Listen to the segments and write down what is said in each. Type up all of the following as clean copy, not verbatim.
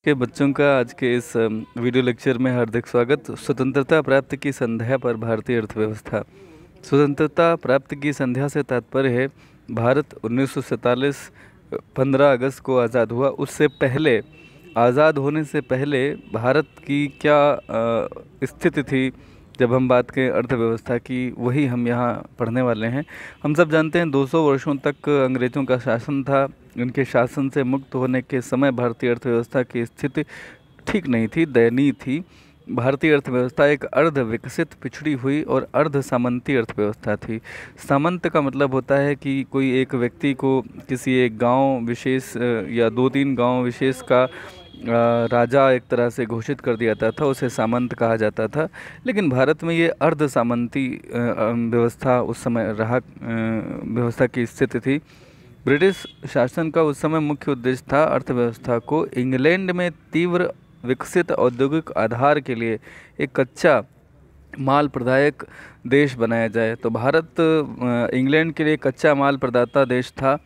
के बच्चों का आज के इस वीडियो लेक्चर में हार्दिक स्वागत। स्वतंत्रता प्राप्ति की संध्या पर भारतीय अर्थव्यवस्था। स्वतंत्रता प्राप्ति की संध्या से तात्पर्य है भारत 1947 15 अगस्त को आज़ाद हुआ। उससे पहले, आज़ाद होने से पहले भारत की क्या स्थिति थी, जब हम बात करें अर्थव्यवस्था की, वही हम यहाँ पढ़ने वाले हैं। हम सब जानते हैं 200 वर्षों तक अंग्रेज़ों का शासन था। उनके शासन से मुक्त होने के समय भारतीय अर्थव्यवस्था की स्थिति ठीक नहीं थी, दयनीय थी। भारतीय अर्थव्यवस्था एक अर्ध विकसित, पिछड़ी हुई और अर्ध सामंती अर्थव्यवस्था थी। सामंत का मतलब होता है कि कोई एक व्यक्ति को किसी एक गांव विशेष या 2-3 गांव विशेष का राजा एक तरह से घोषित कर दिया जाता था, उसे सामंत कहा जाता था। लेकिन भारत में ये अर्ध सामंती व्यवस्था उस समय रहा, व्यवस्था की स्थिति थी। ब्रिटिश शासन का उस समय मुख्य उद्देश्य था अर्थव्यवस्था को इंग्लैंड में तीव्र विकसित औद्योगिक आधार के लिए एक कच्चा माल प्रदायक देश बनाया जाए। तो भारत इंग्लैंड के लिए कच्चा माल प्रदाता देश था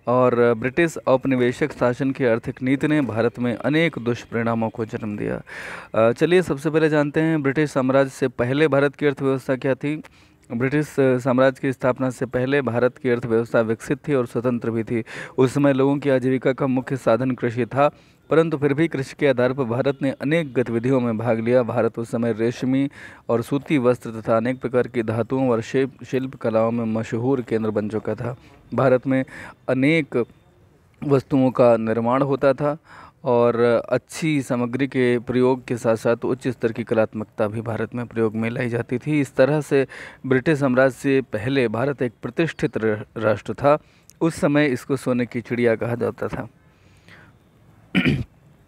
और ब्रिटिश औपनिवेशिक शासन की आर्थिक नीति ने भारत में अनेक दुष्परिणामों को जन्म दिया। चलिए सबसे पहले जानते हैं ब्रिटिश साम्राज्य से पहले भारत की अर्थव्यवस्था क्या थी। ब्रिटिश साम्राज्य की स्थापना से पहले भारत की अर्थव्यवस्था विकसित थी और स्वतंत्र भी थी। उस समय लोगों की आजीविका का मुख्य साधन कृषि था, परंतु फिर भी कृषि के आधार पर भारत ने अनेक गतिविधियों में भाग लिया। भारत उस समय रेशमी और सूती वस्त्र तथा अनेक प्रकार की धातुओं और शिल्प कलाओं में मशहूर केंद्र बन चुका था। भारत में अनेक वस्तुओं का निर्माण होता था और अच्छी सामग्री के प्रयोग के साथ साथ उच्च स्तर की कलात्मकता भी भारत में प्रयोग में लाई जाती थी। इस तरह से ब्रिटिश साम्राज्य से पहले भारत एक प्रतिष्ठित राष्ट्र था। उस समय इसको सोने की चिड़िया कहा जाता था।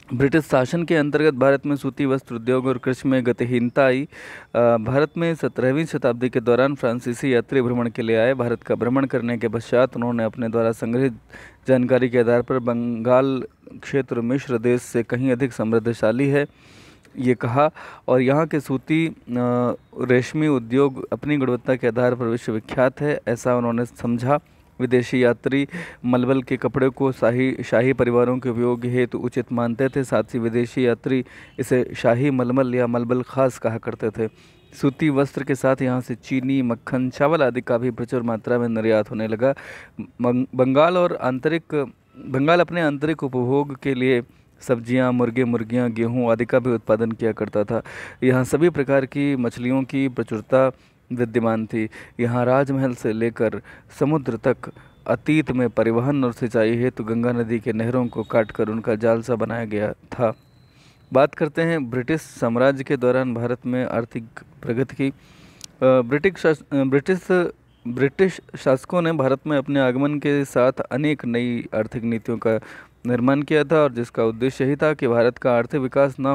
ब्रिटिश शासन के अंतर्गत भारत में सूती वस्त्र उद्योग और कृषि में गतिहीनता आई। भारत में 17वीं शताब्दी के दौरान फ्रांसीसी यात्री भ्रमण के लिए आए। भारत का भ्रमण करने के पश्चात उन्होंने अपने द्वारा संग्रहित जानकारी के आधार पर बंगाल क्षेत्र मिस्र देश से कहीं अधिक समृद्धशाली है ये कहा, और यहाँ के सूती रेशमी उद्योग अपनी गुणवत्ता के आधार पर विश्वविख्यात है, ऐसा उन्होंने समझा। विदेशी यात्री मलबल के कपड़े को शाही परिवारों के उपयोग हेतु उचित मानते थे। साथ ही विदेशी यात्री इसे शाही मलमल या मलबल खास कहा करते थे। सूती वस्त्र के साथ यहाँ से चीनी, मक्खन, चावल आदि का भी प्रचुर मात्रा में निर्यात होने लगा। बंगाल अपने आंतरिक उपभोग के लिए सब्जियां, मुर्गे मुर्गियां, गेहूं आदि का भी उत्पादन किया करता था। यहाँ सभी प्रकार की मछलियों की प्रचुरता विद्यमान थी। यहाँ राजमहल से लेकर समुद्र तक अतीत में परिवहन और सिंचाई हेतु गंगा नदी के नहरों को काटकर उनका जाल सा बनाया गया था। बात करते हैं ब्रिटिश साम्राज्य के दौरान भारत में आर्थिक प्रगति की। ब्रिटिश शासकों ने भारत में अपने आगमन के साथ अनेक नई आर्थिक नीतियों का निर्माण किया था, और जिसका उद्देश्य यही था कि भारत का आर्थिक विकास ना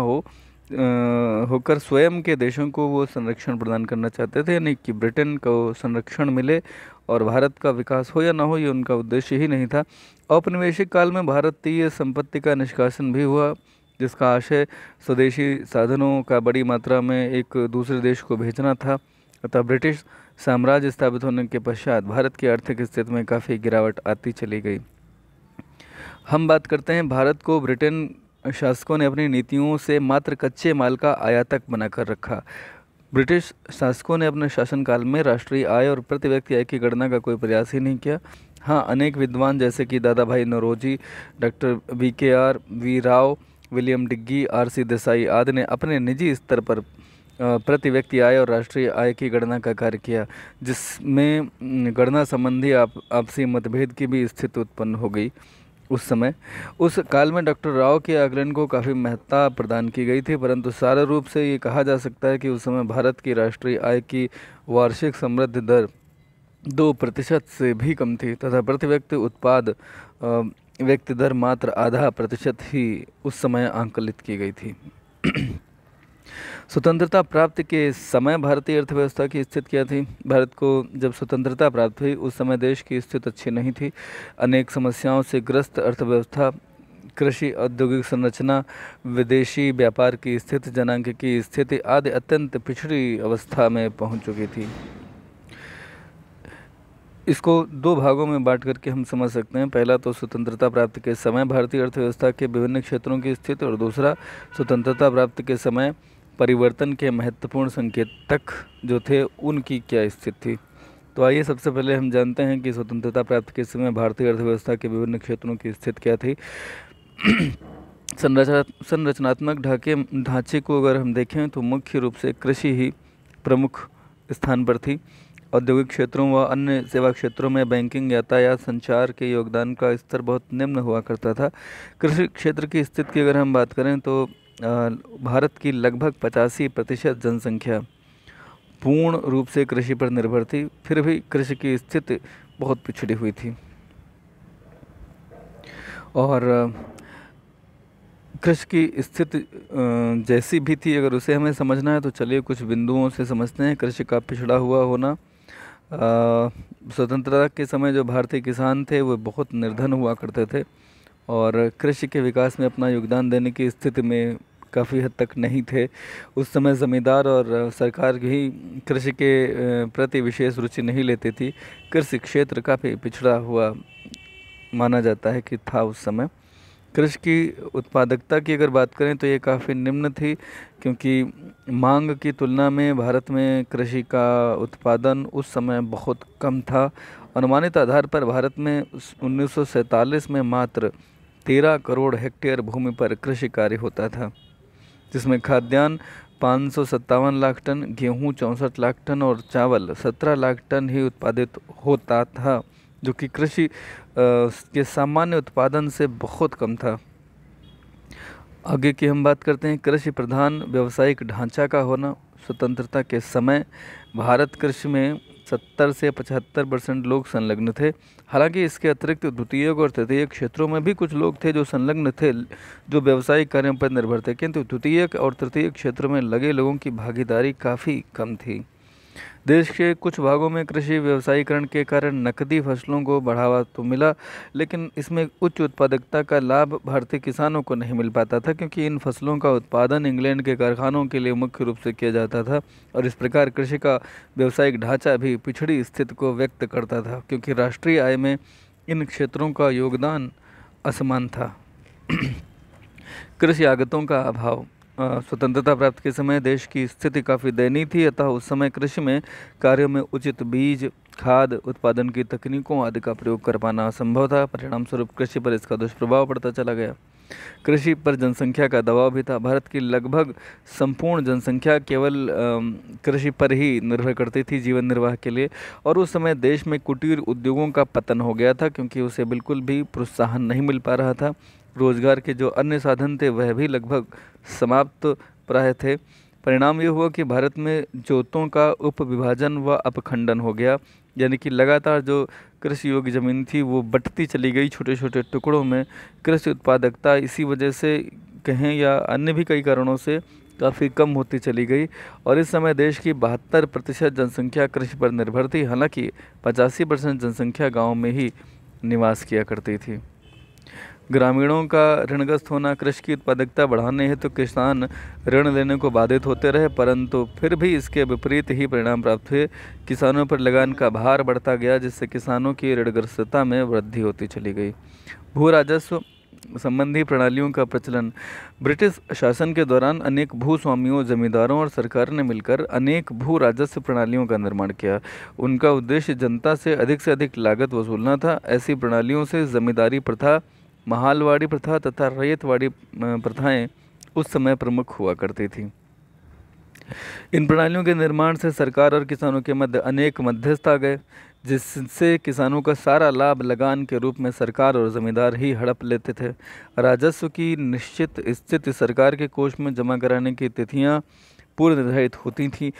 होकर स्वयं के देशों को वो संरक्षण प्रदान करना चाहते थे, यानी कि ब्रिटेन को संरक्षण मिले और भारत का विकास हो या ना हो, ये उनका उद्देश्य ही नहीं था। औपनिवेशिक काल में भारतीय संपत्ति का निष्कासन भी हुआ, जिसका आशय स्वदेशी साधनों का बड़ी मात्रा में एक दूसरे देश को भेजना था। अतः ब्रिटिश साम्राज्य स्थापित होने के पश्चात भारत की आर्थिक स्थिति में काफ़ी गिरावट आती चली गई। हम बात करते हैं भारत को ब्रिटेन शासकों ने अपनी नीतियों से मात्र कच्चे माल का आयातक बनाकर रखा। ब्रिटिश शासकों ने अपने शासनकाल में राष्ट्रीय आय और प्रति व्यक्ति आय की गणना का कोई प्रयास ही नहीं किया। हाँ, अनेक विद्वान जैसे कि Dadabhai Naoroji, doctor V Rao, William Digby, R C. Desai आदि ने अपने निजी स्तर पर प्रति व्यक्ति आय और राष्ट्रीय आय की गणना का कार्य किया, जिसमें गणना संबंधी आपसी मतभेद की भी स्थिति उत्पन्न हो गई। उस काल में डॉक्टर राव के आकलन को काफ़ी महत्ता प्रदान की गई थी, परंतु सारे रूप से ये कहा जा सकता है कि उस समय भारत की राष्ट्रीय आय की वार्षिक समृद्धि दर 2% से भी कम थी तथा प्रति व्यक्ति उत्पाद व्यक्ति दर मात्र 0.5% ही उस समय आंकलित की गई थी। स्वतंत्रता प्राप्ति के समय भारतीय अर्थव्यवस्था की स्थिति क्या थी। भारत को जब स्वतंत्रता प्राप्त हुई उस समय देश की स्थिति अच्छी नहीं थी। अनेक समस्याओं से ग्रस्त अर्थव्यवस्था, कृषि, औद्योगिक संरचना, विदेशी व्यापार की स्थिति, जनांक की स्थिति आदि अत्यंत पिछड़ी अवस्था में पहुंच चुकी थी। इसको दो भागों में बांट करके हम समझ सकते हैं। पहला तो स्वतंत्रता प्राप्ति के समय भारतीय अर्थव्यवस्था के विभिन्न क्षेत्रों की स्थिति, और दूसरा स्वतंत्रता प्राप्ति के समय परिवर्तन के महत्वपूर्ण संकेतक जो थे उनकी क्या स्थिति थी। तो आइए सबसे पहले हम जानते हैं कि स्वतंत्रता प्राप्ति के समय भारतीय अर्थव्यवस्था के विभिन्न क्षेत्रों की स्थिति क्या थी। संरचनात्मक ढांचे को अगर हम देखें तो मुख्य रूप से कृषि ही प्रमुख स्थान पर थी। औद्योगिक क्षेत्रों व अन्य सेवा क्षेत्रों में बैंकिंग, यातायात, संचार के योगदान का स्तर बहुत निम्न हुआ करता था। कृषि क्षेत्र की स्थिति की अगर हम बात करें तो भारत की लगभग 85% जनसंख्या पूर्ण रूप से कृषि पर निर्भर थी। फिर भी कृषि की स्थिति बहुत पिछड़ी हुई थी, और कृषि की स्थिति जैसी भी थी, अगर उसे हमें समझना है तो चलिए कुछ बिंदुओं से समझते हैं। कृषि का पिछड़ा हुआ होना। स्वतंत्रता के समय जो भारतीय किसान थे वो बहुत निर्धन हुआ करते थे और कृषि के विकास में अपना योगदान देने की स्थिति में काफ़ी हद तक नहीं थे। उस समय ज़मींदार और सरकार भी कृषि के प्रति विशेष रुचि नहीं लेती थी। कृषि क्षेत्र काफ़ी पिछड़ा हुआ माना जाता है कि था उस समय। कृषि की उत्पादकता की अगर बात करें तो ये काफ़ी निम्न थी, क्योंकि मांग की तुलना में भारत में कृषि का उत्पादन उस समय बहुत कम था। अनुमानित आधार पर भारत में 1947 में मात्र 13 करोड़ हेक्टेयर भूमि पर कृषि कार्य होता था, जिसमें खाद्यान्न 557 लाख टन, गेहूँ 64 लाख टन और चावल 17 लाख टन ही उत्पादित होता था, जो कि कृषि के सामान्य उत्पादन से बहुत कम था। आगे की हम बात करते हैं। कृषि प्रधान व्यावसायिक ढांचा का होना। स्वतंत्रता के समय भारत कृषि में 70 से 75% लोग संलग्न थे। हालांकि इसके अतिरिक्त द्वितीयक और तृतीयक क्षेत्रों में भी कुछ लोग थे जो संलग्न थे, जो व्यावसायिक कार्यों पर निर्भर थे, किंतु द्वितीयक और तृतीयक क्षेत्रों में लगे लोगों की भागीदारी काफ़ी कम थी। देश के कुछ भागों में कृषि व्यवसायीकरण के कारण नकदी फसलों को बढ़ावा तो मिला, लेकिन इसमें उच्च उत्पादकता का लाभ भारतीय किसानों को नहीं मिल पाता था, क्योंकि इन फसलों का उत्पादन इंग्लैंड के कारखानों के लिए मुख्य रूप से किया जाता था। और इस प्रकार कृषि का व्यावसायिक ढांचा भी पिछड़ी स्थिति को व्यक्त करता था, क्योंकि राष्ट्रीय आय में इन क्षेत्रों का योगदान असमान था। कृषि आगतों का अभाव। स्वतंत्रता प्राप्ति के समय देश की स्थिति काफ़ी दयनीय थी, अतः उस समय कृषि में कार्यों में उचित बीज, खाद, उत्पादन की तकनीकों आदि का प्रयोग कर पाना असंभव था। परिणाम स्वरूप कृषि पर इसका दुष्प्रभाव पड़ता चला गया। कृषि पर जनसंख्या का दबाव भी था। भारत की लगभग संपूर्ण जनसंख्या केवल कृषि पर ही निर्भर करती थी जीवन निर्वाह के लिए, और उस समय देश में कुटीर उद्योगों का पतन हो गया था, क्योंकि उसे बिल्कुल भी प्रोत्साहन नहीं मिल पा रहा था। रोजगार के जो अन्य साधन थे वह भी लगभग समाप्त प्राय थे। परिणाम ये हुआ कि भारत में जोतों का उपविभाजन व अपखंडन हो गया, यानी कि लगातार जो कृषि योग्य ज़मीन थी वो बंटती चली गई छोटे छोटे टुकड़ों में। कृषि उत्पादकता इसी वजह से कहें या अन्य भी कई कारणों से काफ़ी कम होती चली गई, और इस समय देश की 72% जनसंख्या कृषि पर निर्भर थी। हालांकि 85% जनसंख्या गाँव में ही निवास किया करती थी। ग्रामीणों का ऋणग्रस्त होना। कृषि की उत्पादकता बढ़ाने हेतु किसान ऋण लेने को बाधित होते रहे, परंतु फिर भी इसके विपरीत ही परिणाम प्राप्त हुए। किसानों पर लगान का भार बढ़ता गया, जिससे किसानों की ऋणग्रस्तता में वृद्धि होती चली गई। भू राजस्व संबंधी प्रणालियों का प्रचलन। ब्रिटिश शासन के दौरान अनेक भूस्वामियों, जमींदारों और सरकार ने मिलकर अनेक भू राजस्व प्रणालियों का निर्माण किया। उनका उद्देश्य जनता से अधिक लागत वसूलना था। ऐसी प्रणालियों से जमींदारी प्रथा, महालवाड़ी प्रथा तथा रैयतवाड़ी प्रथाएं उस समय प्रमुख हुआ करती थीं। इन प्रणालियों के निर्माण से सरकार और किसानों के मध्य अनेक मध्यस्थ आ गए, जिससे किसानों का सारा लाभ लगान के रूप में सरकार और जमींदार ही हड़प लेते थे। राजस्व की निश्चित स्थिति सरकार के कोष में जमा कराने की तिथियां पूर्व निर्धारित होती थीं।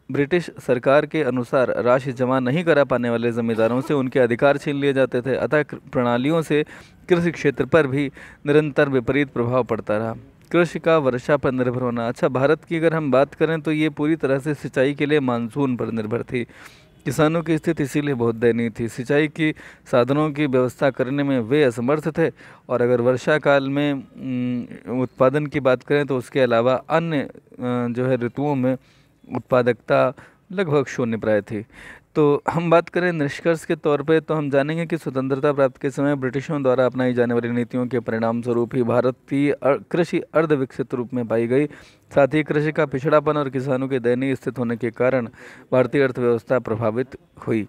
ब्रिटिश सरकार के अनुसार राशि जमा नहीं करा पाने वाले जमींदारों से उनके अधिकार छीन लिए जाते थे। अतः प्रणालियों से कृषि क्षेत्र पर भी निरंतर विपरीत प्रभाव पड़ता रहा। कृषि का वर्षा पर निर्भर होना। अच्छा, भारत की अगर हम बात करें तो ये पूरी तरह से सिंचाई के लिए मानसून पर निर्भर थी। किसानों की स्थिति इसीलिए बहुत दयनीय थी। सिंचाई की साधनों की व्यवस्था करने में वे असमर्थ थे, और अगर वर्षा काल में उत्पादन की बात करें तो उसके अलावा अन्य जो है ऋतुओं में उत्पादकता लगभग शून्य प्राय थी। तो हम बात करें निष्कर्ष के तौर पे, तो हम जानेंगे कि स्वतंत्रता प्राप्ति के समय ब्रिटिशों द्वारा अपनाई जाने वाली नीतियों के परिणाम स्वरूप ही भारतीय कृषि अर्ध विकसित रूप में पाई गई। साथ ही कृषि का पिछड़ापन और किसानों के दयनीय स्थिति होने के कारण भारतीय अर्थव्यवस्था प्रभावित हुई।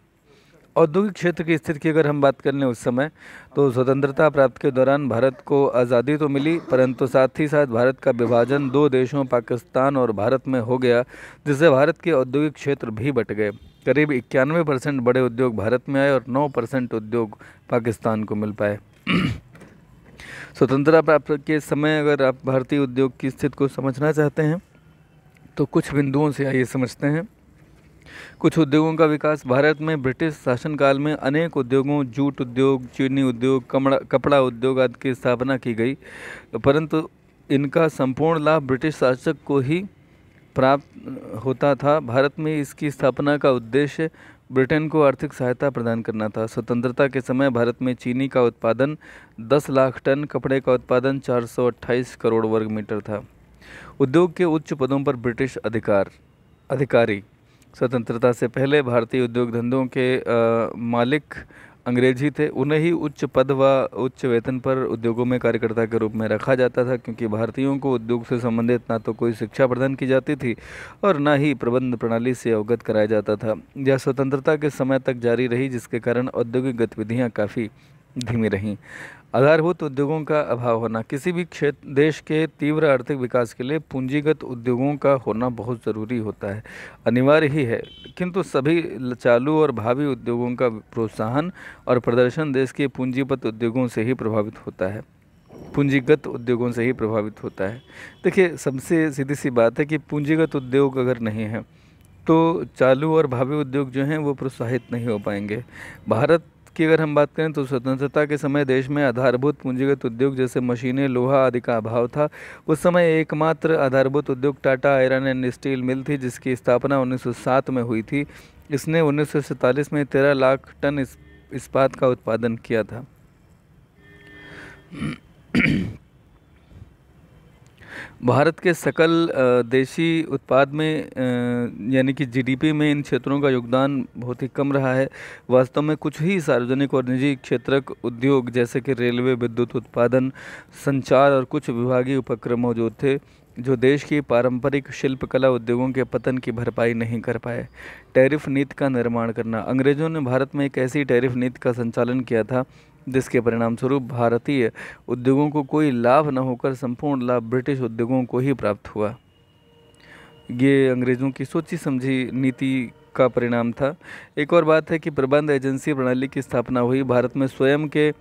औद्योगिक क्षेत्र की स्थिति की अगर हम बात कर लें उस समय, तो स्वतंत्रता प्राप्ति के दौरान भारत को आज़ादी तो मिली, परंतु साथ ही साथ भारत का विभाजन दो देशों पाकिस्तान और भारत में हो गया, जिससे भारत के औद्योगिक क्षेत्र भी बट गए। करीब 91% बड़े उद्योग भारत में आए और 9% उद्योग पाकिस्तान को मिल पाए। स्वतंत्रता प्राप्ति के समय अगर आप भारतीय उद्योग की स्थिति को समझना चाहते हैं तो कुछ बिंदुओं से आइए समझते हैं। कुछ उद्योगों का विकास। भारत में ब्रिटिश शासनकाल में अनेक उद्योगों, जूट उद्योग, चीनी उद्योग, कपड़ा उद्योग आदि की स्थापना की गई, परंतु इनका संपूर्ण लाभ ब्रिटिश शासक को ही प्राप्त होता था। भारत में इसकी स्थापना का उद्देश्य ब्रिटेन को आर्थिक सहायता प्रदान करना था। स्वतंत्रता के समय भारत में चीनी का उत्पादन 10 लाख टन, कपड़े का उत्पादन 428 करोड़ वर्ग मीटर था। उद्योग के उच्च पदों पर ब्रिटिश अधिकारी। स्वतंत्रता से पहले भारतीय उद्योग धंधों के मालिक अंग्रेजी थे। उन्हें ही उच्च पद व उच्च वेतन पर उद्योगों में कार्यकर्ता के रूप में रखा जाता था, क्योंकि भारतीयों को उद्योग से संबंधित ना तो कोई शिक्षा प्रदान की जाती थी और ना ही प्रबंध प्रणाली से अवगत कराया जाता था। यह स्वतंत्रता के समय तक जारी रही, जिसके कारण औद्योगिक गतिविधियाँ काफ़ी धीमी रहीं। आधारभूत उद्योगों का अभाव होना। किसी भी देश के तीव्र आर्थिक विकास के लिए पूंजीगत उद्योगों का होना बहुत ज़रूरी होता है, अनिवार्य ही है। किंतु सभी चालू और भावी उद्योगों का प्रोत्साहन और प्रदर्शन देश के पूंजीगत उद्योगों से ही प्रभावित होता है। देखिए, सबसे सीधी सी बात है कि पूंजीगत उद्योग अगर नहीं है तो चालू और भावी उद्योग जो हैं वो प्रोत्साहित नहीं हो पाएंगे। भारत की अगर हम बात करें तो स्वतंत्रता के समय देश में आधारभूत पूंजीगत उद्योग जैसे मशीनें, लोहा आदि का अभाव था। उस समय एकमात्र आधारभूत उद्योग Tata iron and steel mill थी, जिसकी स्थापना 1907 में हुई थी। इसने 1947 में 13 लाख टन इस्पात का उत्पादन किया था। भारत के सकल देशी उत्पाद में यानी कि जीडीपी में इन क्षेत्रों का योगदान बहुत ही कम रहा है। वास्तव में कुछ ही सार्वजनिक और निजी क्षेत्रक उद्योग जैसे कि रेलवे, विद्युत उत्पादन, संचार और कुछ विभागीय उपक्रम मौजूद थे, जो देश की पारंपरिक शिल्पकला उद्योगों के पतन की भरपाई नहीं कर पाए। टैरिफ नीति का निर्माण करना। अंग्रेजों ने भारत में एक ऐसी टैरिफ नीति का संचालन किया था जिसके परिणाम स्वरूप भारतीय उद्योगों को कोई लाभ न होकर संपूर्ण लाभ ब्रिटिश उद्योगों को ही प्राप्त हुआ। ये अंग्रेज़ों की सोची समझी नीति का परिणाम था। एक और बात है कि प्रबंध एजेंसी प्रणाली की स्थापना हुई। भारत में स्वयं के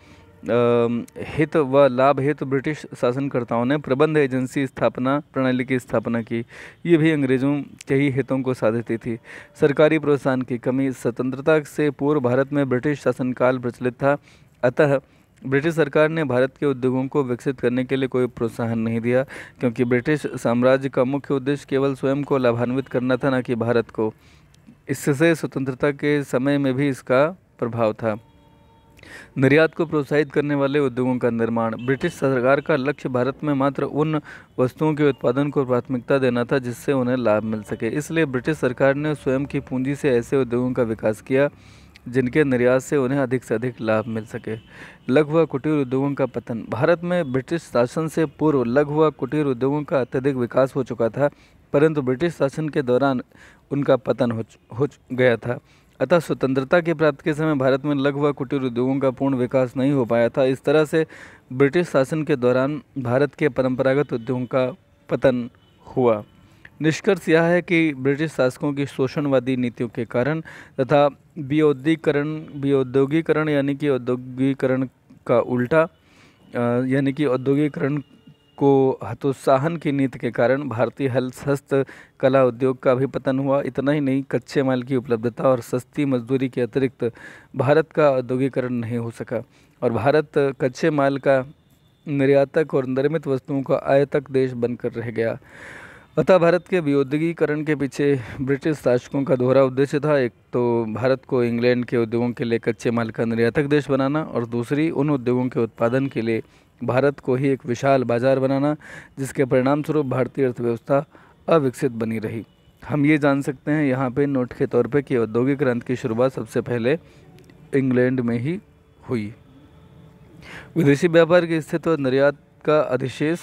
हित व लाभ हेतु ब्रिटिश शासनकर्ताओं ने प्रबंध एजेंसी स्थापना प्रणाली की स्थापना की। ये भी अंग्रेज़ों के ही हितों को साधती थी। सरकारी प्रोत्साहन की कमी। स्वतंत्रता से पूर्व भारत में ब्रिटिश शासनकाल प्रचलित था, अतः ब्रिटिश सरकार ने भारत के उद्योगों को विकसित करने के लिए कोई प्रोत्साहन नहीं दिया, क्योंकि ब्रिटिश साम्राज्य का मुख्य उद्देश्य केवल स्वयं को लाभान्वित करना था, न कि भारत को। इससे स्वतंत्रता के समय में भी इसका प्रभाव था। निर्यात को प्रोत्साहित करने वाले उद्योगों का निर्माण। ब्रिटिश सरकार का लक्ष्य भारत में मात्र उन वस्तुओं के उत्पादन को प्राथमिकता देना था जिससे उन्हें लाभ मिल सके। इसलिए ब्रिटिश सरकार ने स्वयं की पूंजी से ऐसे उद्योगों का विकास किया जिनके निर्यात से उन्हें अधिक से अधिक लाभ मिल सके। लघु व कुटीर उद्योगों का पतन। भारत में ब्रिटिश शासन से पूर्व लघु व कुटीर उद्योगों का अत्यधिक विकास हो चुका था, परंतु ब्रिटिश शासन के दौरान उनका पतन हो गया था। अतः स्वतंत्रता की प्राप्ति के समय भारत में लघु व कुटीर उद्योगों का पूर्ण विकास नहीं हो पाया था। इस तरह से ब्रिटिश शासन के दौरान भारत के परंपरागत उद्योगों का पतन हुआ। निष्कर्ष यह है कि ब्रिटिश शासकों की शोषणवादी नीतियों के कारण तथा विऔद्योगीकरण यानी कि औद्योगिकरण का उल्टा यानी कि औद्योगिकरण को हतोत्साहन की नीति के कारण भारतीय हस्तकला उद्योग का भी पतन हुआ। इतना ही नहीं, कच्चे माल की उपलब्धता और सस्ती मजदूरी के अतिरिक्त भारत का औद्योगिकरण नहीं हो सका और भारत कच्चे माल का निर्यातक और निर्मित वस्तुओं का आयातक देश बनकर रह गया। अतः भारत के विऔद्योगीकरण के पीछे ब्रिटिश शासकों का दोहरा उद्देश्य था। एक तो भारत को इंग्लैंड के उद्योगों के लिए कच्चे माल का निर्यातक देश बनाना और दूसरी उन उद्योगों के उत्पादन के लिए भारत को ही एक विशाल बाजार बनाना, जिसके परिणाम स्वरूप भारतीय अर्थव्यवस्था अविकसित बनी रही। हम ये जान सकते हैं यहाँ पे नोट के तौर पे कि औद्योगिक क्रांति की शुरुआत सबसे पहले इंग्लैंड में ही हुई। विदेशी व्यापार की स्थिति और निर्यात का अधिशेष